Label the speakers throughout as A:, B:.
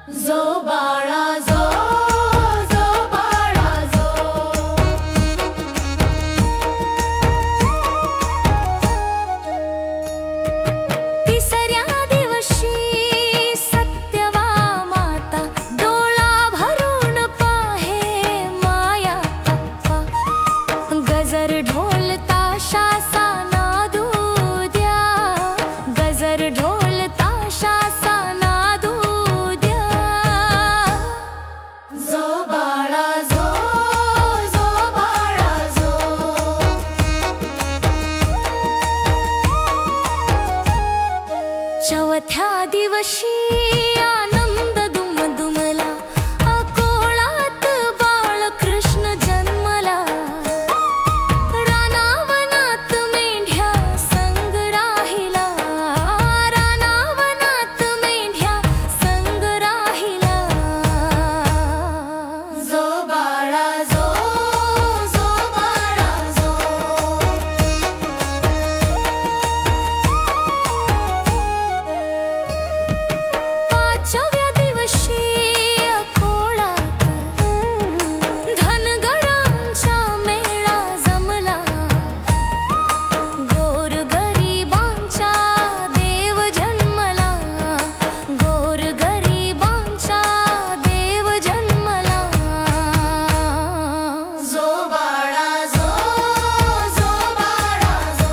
A: जो बाळा जो जो बाळा जो तिसऱ्या दिवशी सत्यवा माता डोळा भरून पाहे माया अप्पा गजर ढोल ताशाचा नादू द्या गजर ढोल ताशाचा नादू द्या जो बाळा जो जो बाळा जो चौथ्या दिवशी आनंद दुमदुमला अकोळात बाळकृष्ण जन्मला रानावनात मेंढ्या संग राहिला रानावनात मेंढ्या संग राहिला जो बाळा जो जो बाळा जो पाचव्या दिवशी अकोळात धनगरांचा मेळा जमला गोरगरिबांचा देव जन्मला गोरगरिबांचा देव जन्मला जो बाळा जो जो बाळा जो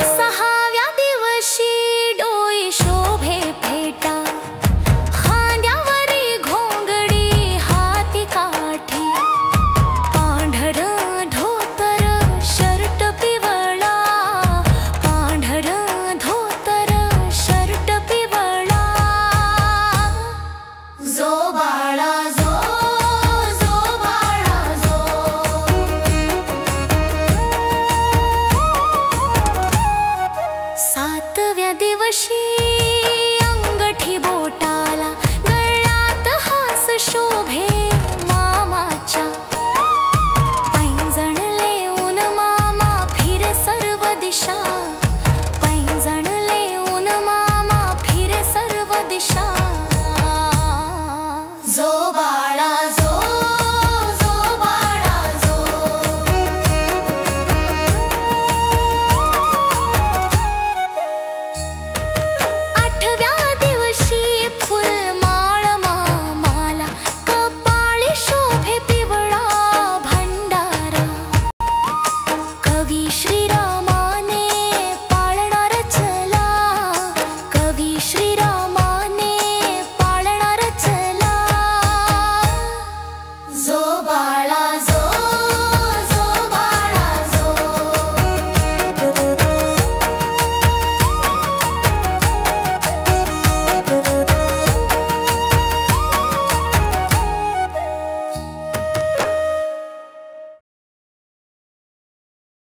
A: सहाव्या दिवशी डोई शोभे फेटा खांद्यावरी घोंगडी हाती काठी पांढर धोतर शर्ट पिवळा पांढर धोतर शर्ट पिवळा जो बाळा जो जो बाळा जो सातव्या दिवशी